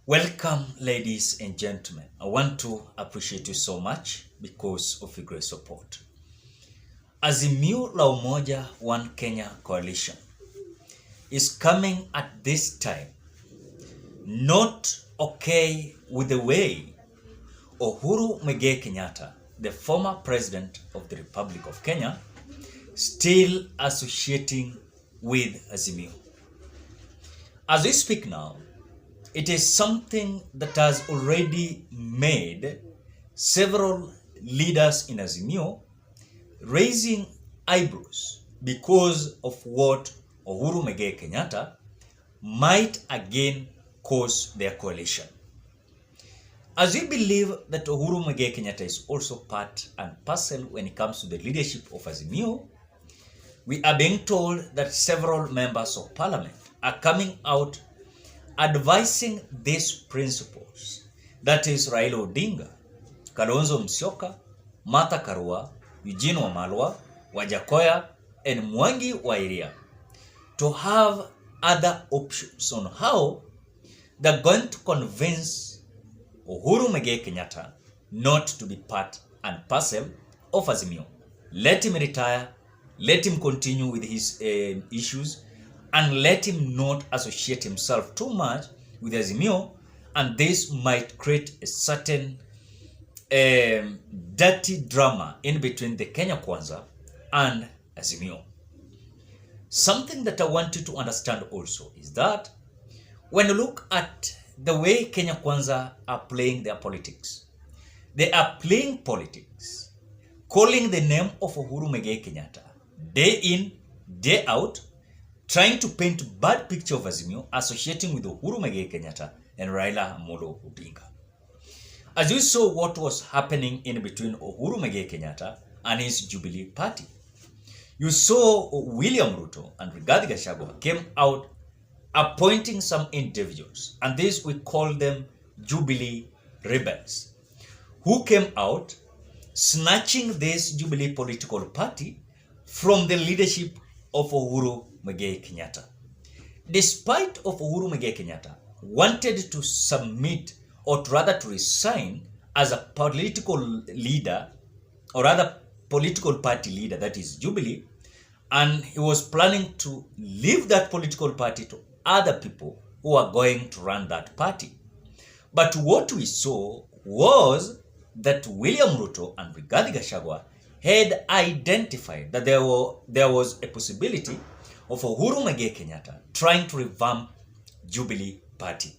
Welcome, ladies and gentlemen. I want to appreciate you so much because of your great support. Azimio la Umoja One Kenya Coalition is coming at this time not okay with the way Uhuru Kenyatta, the former president of the Republic of Kenya, still associating with Azimio. As we speak now, it is something that has already made several leaders in Azimio raising eyebrows because of what Uhuru Kenyatta might again cause their coalition. As we believe that Uhuru Kenyatta is also part and parcel when it comes to the leadership of Azimio, we are being told that several members of parliament are coming out advising these principles. That is Raila Odinga, Kalonzo Musyoka, Martha Karua, Eugene Wamalwa, Wajakoya, and Mwangi Wairia to have other options on how they're going to convince Uhuru Kenyatta not to be part and parcel of Azimio. Let him retire, let him continue with his issues, and let him not associate himself too much with Azimio, and this might create a certain dirty drama in between the Kenya Kwanza and Azimio. Something that I want you to understand also is that when you look at the way Kenya Kwanza are playing their politics, they are playing politics, calling the name of Uhuru Kenyatta day in, day out, trying to paint a bad picture of Azimio, associating with Uhuru Kenyatta and Raila Amolo Odinga. As you saw what was happening in between Uhuru Kenyatta and his Jubilee party, you saw William Ruto and Rigathi Gachagua came out appointing some individuals, and this we call them Jubilee rebels, who came out snatching this Jubilee political party from the leadership of Uhuru Kenyatta. Despite of Uhuru Kenyatta wanted to submit or rather to resign as a political leader or rather political party leader, that is Jubilee, and he was planning to leave that political party to other people who are going to run that party. But what we saw was that William Ruto and Rigathi Gachagua had identified that there was a possibility of Uhuru Kenyatta trying to revamp Jubilee Party.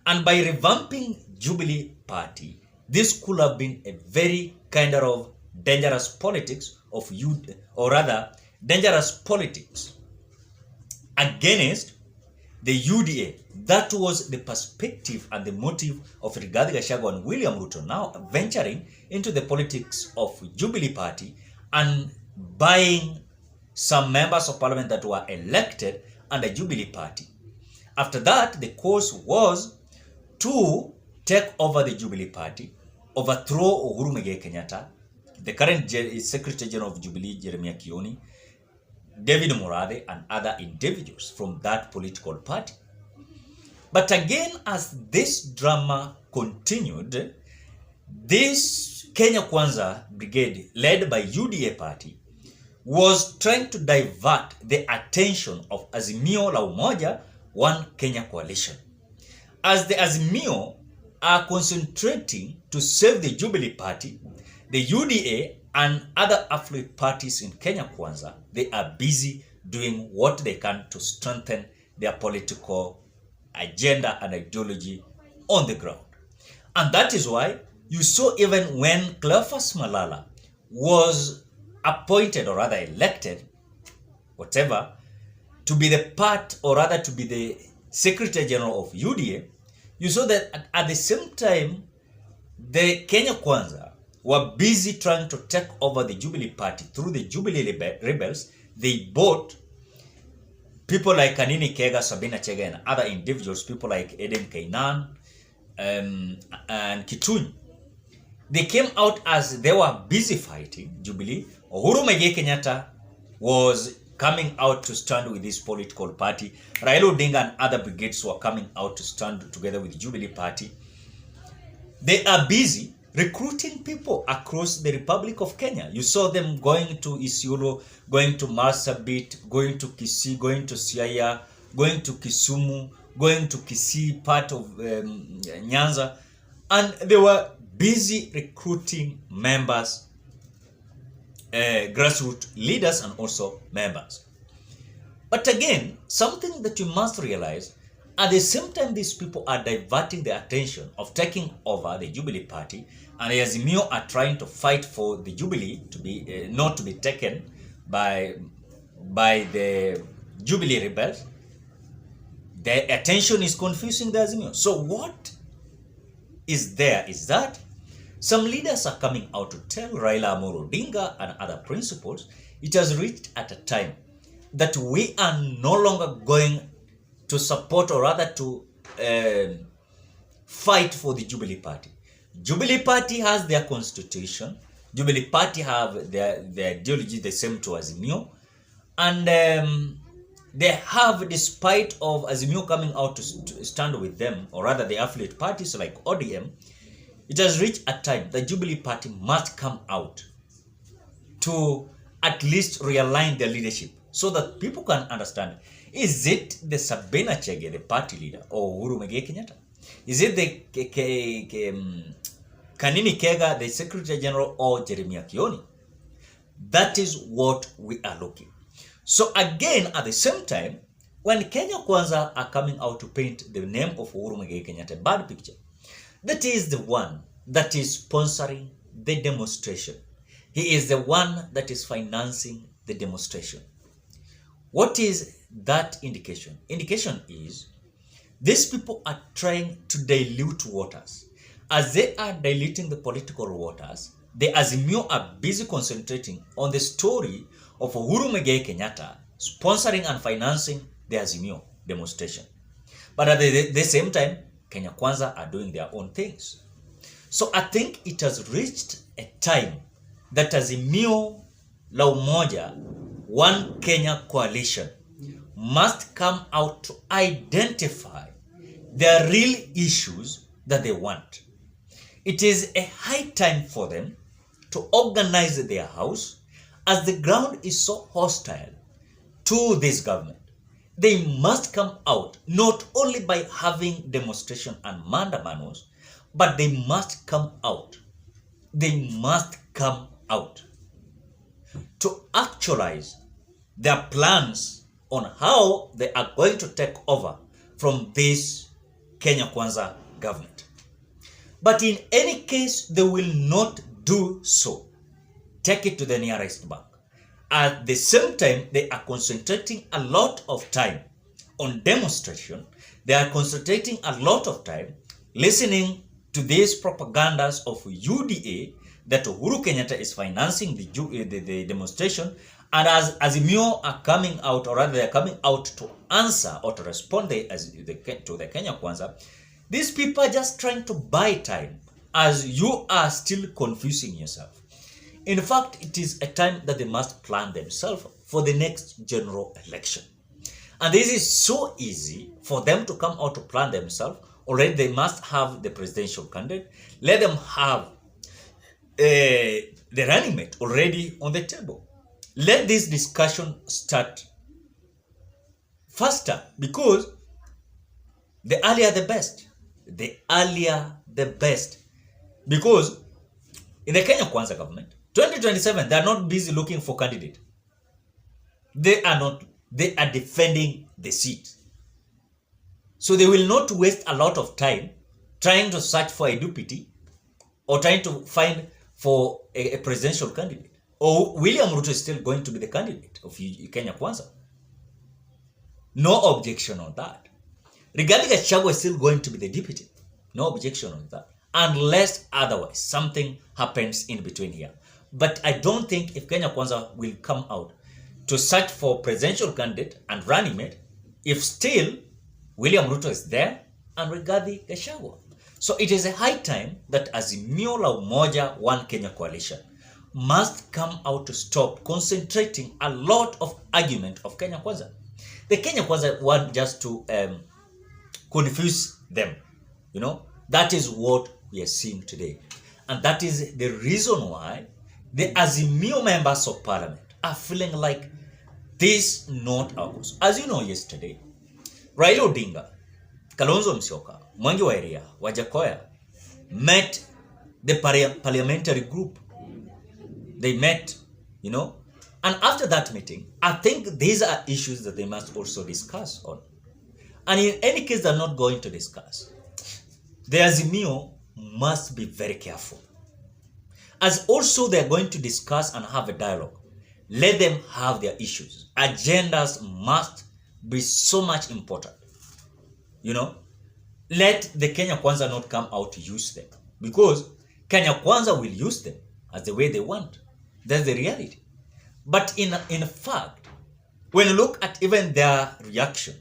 And by revamping Jubilee Party, this could have been a very kind of dangerous politics of youth, or rather dangerous politics against the UDA. That was the perspective and the motive of Rigathi Gachagua and William Ruto now venturing into the politics of Jubilee Party and buying some members of parliament that were elected under Jubilee Party. After that, the course was to take over the Jubilee Party, overthrow Uhuru Kenyatta, the current Secretary General of Jubilee, Jeremiah Kioni, David Murathe, and other individuals from that political party. But again, as this drama continued, this Kenya Kwanza brigade, led by UDA party, was trying to divert the attention of Azimio la Umoja One Kenya Coalition. As the Azimio are concentrating to save the Jubilee Party, the UDA and other affiliate parties in Kenya Kwanza, they are busy doing what they can to strengthen their political agenda and ideology on the ground. And that is why you saw even when Cleophas Malala was appointed, or rather elected, whatever, to be the part, or rather to be the Secretary General of UDA, you saw that at the same time, the Kenya Kwanza were busy trying to take over the Jubilee Party through the Jubilee rebels. They bought people like Kanini Kega, Sabina Chega, and other individuals, people like Eden Kainan and Kitun. They came out as they were busy fighting Jubilee. Uhuru Kenyatta was coming out to stand with this political party. Raila Odinga and other brigades were coming out to stand together with the Jubilee Party. They are busy recruiting people across the Republic of Kenya. You saw them going to Isiolo, going to Marsabit, going to Kisii, going to Siaya, going to Kisumu, going to Kisii, part of Nyanza. And they were busy recruiting members, grassroots leaders and also members. But again, something that you must realize, at the same time these people are diverting the attention of taking over the Jubilee Party, and the Azimio are trying to fight for the Jubilee to be not to be taken by the Jubilee rebels, the attention is confusing the Azimio. So what is there is that some leaders are coming out to tell Raila Amolo Odinga and other principals it has reached at a time that we are no longer going to support, or rather to fight for the Jubilee Party. Jubilee Party has their constitution. Jubilee Party have their ideology the same to Azimio. And they have, despite of Azimio coming out to stand with them, or rather the affiliate parties like ODM, it has reached a time the Jubilee Party must come out to at least realign their leadership so that people can understand. Is it the Sabina Chege, the party leader, or Uhuru Kenyatta? Is it the Kanini Kega, the Secretary General, or Jeremiah Kioni? That is what we are looking. So again, at the same time, when Kenya Kwanza are coming out to paint the name of Uhuru Kenyatta bad picture, that is the one that is sponsoring the demonstration. He is the one that is financing the demonstration. What is that indication? Indication is these people are trying to dilute waters. As they are diluting the political waters, the Azimio are busy concentrating on the story of Uhuru Kenyatta sponsoring and financing the Azimio demonstration. But at the same time, Kenya Kwanza are doing their own things. So I think it has reached a time that Azimio la Umoja, One Kenya coalition, must come out to identify their real issues that they want. It is a high time for them to organize their house, as the ground is so hostile to this government. They must come out not only by having demonstration and mandamanos, but they must come out. They must come out to actualize their plans on how they are going to take over from this Kenya Kwanza government. But in any case, they will not do so. Take it to the nearest bank. At the same time, they are concentrating a lot of time on demonstration. They are concentrating a lot of time listening to these propagandas of UDA that Uhuru Kenyatta is financing the demonstration, and as Azimio are coming out, or rather they are coming out to answer or to respond to the Kenya Kwanza, these people are just trying to buy time as you are still confusing yourself. In fact, it is a time that they must plan themselves for the next general election. And this is so easy for them to come out to plan themselves. Already they must have the presidential candidate. Let them have the running mate already on the table. Let this discussion start faster, because the earlier the best. The earlier the best. Because in the Kenya Kwanza government, 2027, they are not busy looking for candidate. They are not. They are defending the seat. So they will not waste a lot of time trying to search for a deputy or trying to find for a presidential candidate. Or William Ruto is still going to be the candidate of Kenya Kwanza. No objection on that. Rigathi Gachagua is still going to be the deputy. No objection on that. Unless otherwise something happens in between here. But I don't think if Kenya Kwanza will come out to search for presidential candidate and running mate, if still William Ruto is there and Rigathi Gachagua. So it is a high time that Azimio la Umoja One Kenya coalition must come out to stop concentrating a lot of argument of Kenya Kwanza. The Kenya Kwanza want just to confuse them. You know, that is what we are seeing today. And that is the reason why the Azimio members of parliament are feeling like this not our cause. As you know, yesterday, Raila Odinga, Kalonzo Musyoka, Mwangi wa Iria, Wajakoya met the parliamentary group. They met, you know, and after that meeting, I think these are issues that they must also discuss on. And in any case, they're not going to discuss. The Azimio must be very careful. As also they're going to discuss and have a dialogue, let them have their issues. Agendas must be so much important. You know, let the Kenya Kwanza not come out to use them, because Kenya Kwanza will use them as the way they want. That's the reality. But in fact, when you look at even their reaction,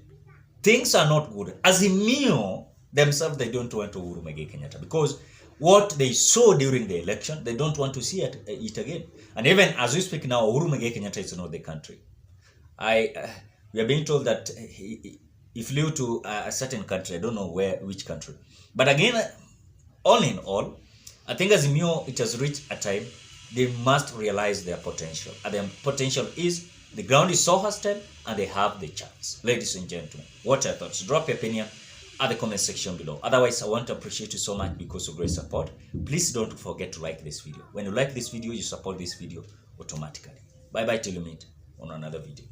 things are not good. Azimio themselves, they don't want to Uhuru Kenyatta, because what they saw during the election, they don't want to see it again. And even as we speak now, Uhuru Kenyatta is not the country. We are being told that he flew to a certain country. I don't know which country. But again, all in all, I think Azimio, it has reached a time they must realize their potential. And their potential is, the ground is so hostile and they have the chance. Ladies and gentlemen, what are your thoughts? Drop your opinion at the comment section below. Otherwise, I want to appreciate you so much because of great support. Please don't forget to like this video. When you like this video, you support this video automatically. Bye bye till you meet on another video.